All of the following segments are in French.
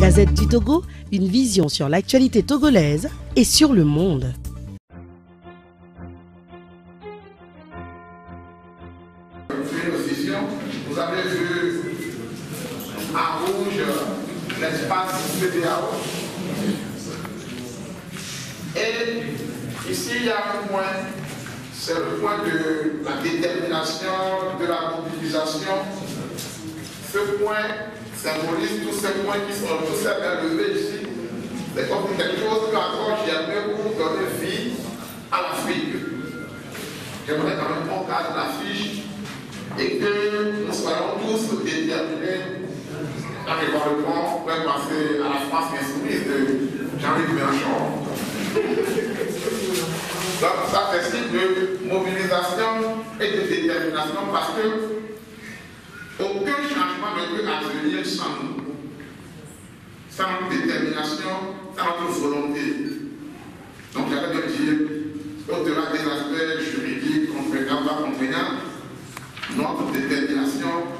Gazette du Togo, une vision sur l'actualité togolaise et sur le monde. Vous avez vu en rouge l'espace CEDEAO. Et ici, il y a un point, c'est le point de la détermination, de la mobilisation. Ce point symbolise tous ces points qui sont tous élevés ici. C'est comme quelque chose que encore j'aimerais pour donner vie à l'Afrique. J'aimerais quand même qu'on garde l'affiche et que nous soyons tous déterminés dans le Parlement pour passer à la France insoumise de Jean-Luc Mélenchon. Donc ça fait signe de mobilisation et de détermination parce que aucun changement ne peut advenir sans nous, sans détermination, sans notre volonté. Donc j'allais me dire, au-delà des aspects juridiques, contraignants, pas contraignants, notre détermination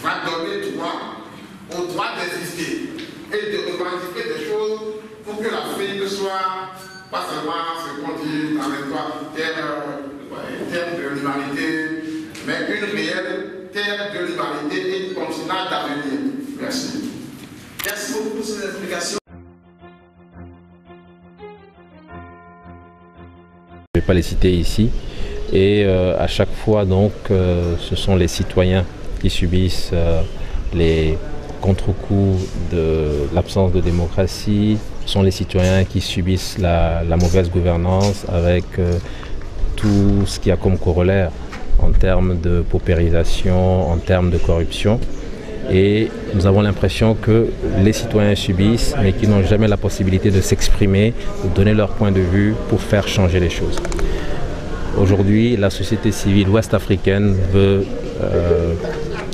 va donner droit au droit d'exister et de revendiquer des choses pour que l'Afrique soit pas seulement ce qu'on dit dans les termes de l'humanité, mais une réelle terre de l'humanité et un continent d'avenir. Merci. Merci beaucoup pour ces explications. Je ne vais pas les citer ici. Et à chaque fois, donc, ce sont les citoyens qui subissent les contre-coups de l'absence de démocratie. Ce sont les citoyens qui subissent la mauvaise gouvernance avec tout ce qu'il y a comme corollaire en termes de paupérisation, en termes de corruption. Et nous avons l'impression que les citoyens subissent, mais qu'ils n'ont jamais la possibilité de s'exprimer, de donner leur point de vue pour faire changer les choses. Aujourd'hui, la société civile ouest-africaine veut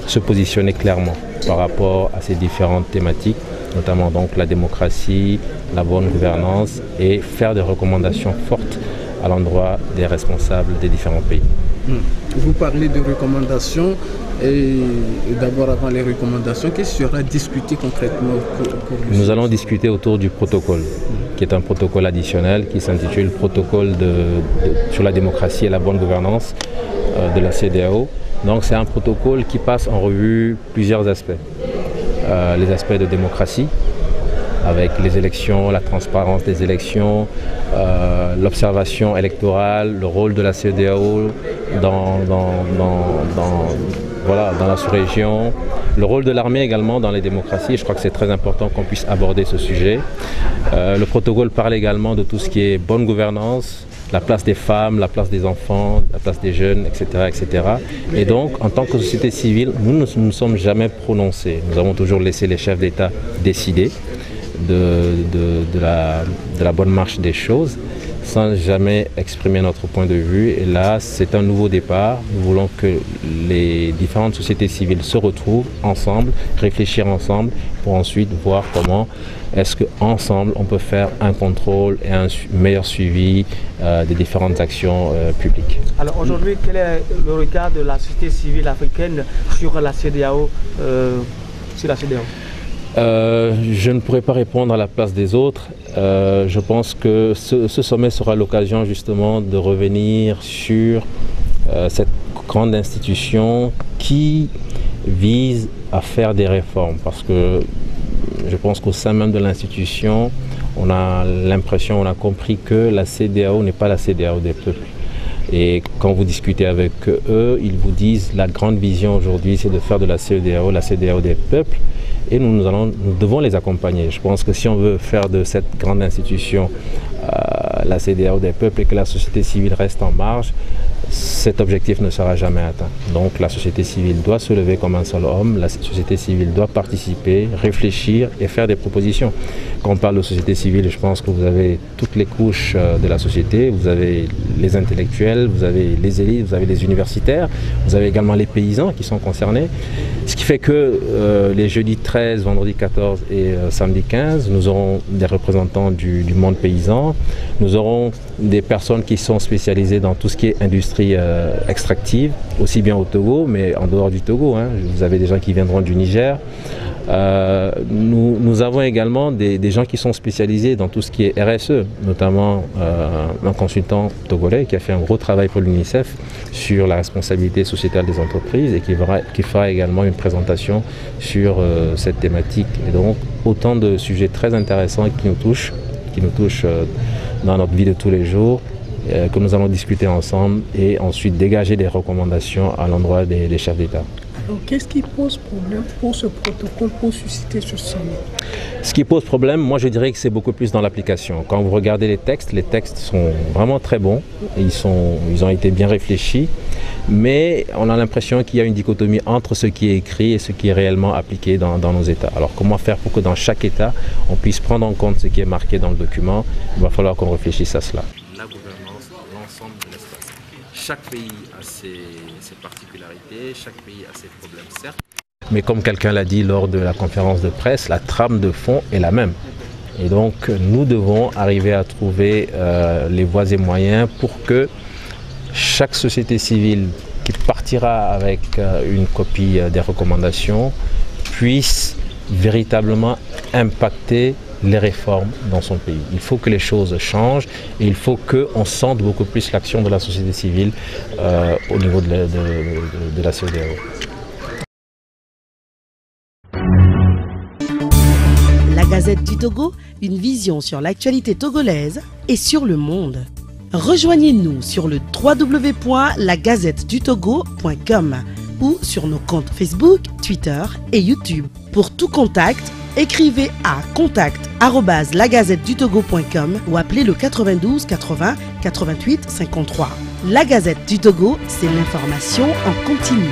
se positionner clairement par rapport à ces différentes thématiques, notamment donc la démocratie, la bonne gouvernance et faire des recommandations fortes à l'endroit des responsables des différents pays. Vous parlez de recommandations et d'abord avant les recommandations, qu'est-ce qui sera discuté concrètement pour Nous allons discuter autour du protocole, qui est un protocole additionnel qui s'intitule Protocole sur la démocratie et la bonne gouvernance de la CEDEAO. Donc c'est un protocole qui passe en revue plusieurs aspects. Les aspects de démocratie, avec les élections, la transparence des élections, l'observation électorale, le rôle de la CEDEAO dans la sous-région, le rôle de l'armée également dans les démocraties. Je crois que c'est très important qu'on puisse aborder ce sujet. Le protocole parle également de tout ce qui est bonne gouvernance, la place des femmes, la place des enfants, la place des jeunes, etc., etc. Et donc, en tant que société civile, nous ne nous sommes jamais prononcés. Nous avons toujours laissé les chefs d'État décider de la bonne marche des choses, sans jamais exprimer notre point de vue. Et là, c'est un nouveau départ. Nous voulons que les différentes sociétés civiles se retrouvent ensemble, réfléchir ensemble, pour ensuite voir comment est-ce qu'ensemble on peut faire un contrôle et un meilleur suivi des différentes actions publiques. Alors aujourd'hui, quel est le regard de la société civile africaine sur la CEDEAO, je ne pourrais pas répondre à la place des autres. Je pense que ce sommet sera l'occasion justement de revenir sur cette grande institution qui vise à faire des réformes. Parce que je pense qu'au sein même de l'institution, on a l'impression, on a compris que la CEDEAO n'est pas la CEDEAO des peuples. Et quand vous discutez avec eux, ils vous disent la grande vision aujourd'hui, c'est de faire de la CEDEAO des peuples. Et nous devons les accompagner. Je pense que si on veut faire de cette grande institution la CEDEAO des peuples et que la société civile reste en marge, cet objectif ne sera jamais atteint. Donc la société civile doit se lever comme un seul homme, la société civile doit participer, réfléchir et faire des propositions. Quand on parle de société civile, je pense que vous avez toutes les couches de la société, vous avez les intellectuels, vous avez les élites, vous avez les universitaires, vous avez également les paysans qui sont concernés. Ce qui fait que les jeudis 13, vendredi 14 et samedi 15, nous aurons des représentants du monde paysan, nous aurons des personnes qui sont spécialisées dans tout ce qui est industrie extractive, aussi bien au Togo, mais en dehors du Togo. Vous avez des gens qui viendront du Niger, Nous avons également des gens qui sont spécialisés dans tout ce qui est RSE, notamment un consultant togolais qui a fait un gros travail pour l'UNICEF sur la responsabilité sociétale des entreprises et qui fera également une présentation sur cette thématique. Et donc autant de sujets très intéressants qui nous touchent dans notre vie de tous les jours, que nous allons discuter ensemble et ensuite dégager des recommandations à l'endroit des chefs d'État. Alors, qu'est-ce qui pose problème pour ce protocole, pour susciter ce sommet? Ce qui pose problème, moi je dirais que c'est beaucoup plus dans l'application. Quand vous regardez les textes sont vraiment très bons, et ils ont été bien réfléchis, mais on a l'impression qu'il y a une dichotomie entre ce qui est écrit et ce qui est réellement appliqué dans nos États. Alors comment faire pour que dans chaque État, on puisse prendre en compte ce qui est marqué dans le document? Il va falloir qu'on réfléchisse à cela. La gouvernance de l'ensemble de l'espace. Chaque pays a ses particularités, chaque pays a ses problèmes, certes. Mais comme quelqu'un l'a dit lors de la conférence de presse, la trame de fond est la même. Et donc nous devons arriver à trouver les voies et moyens pour que chaque société civile qui partira avec une copie des recommandations puisse véritablement impacter les réformes dans son pays. Il faut que les choses changent et il faut qu'on sente beaucoup plus l'action de la société civile au niveau de la CEDEAO. La Gazette du Togo, une vision sur l'actualité togolaise et sur le monde. Rejoignez-nous sur le www.lagazettedutogo.com ou sur nos comptes Facebook, Twitter et YouTube. Pour tout contact, écrivez à contact@lagazettedutogo.com ou appelez le 92 80 88 53. La Gazette du Togo, c'est l'information en continu.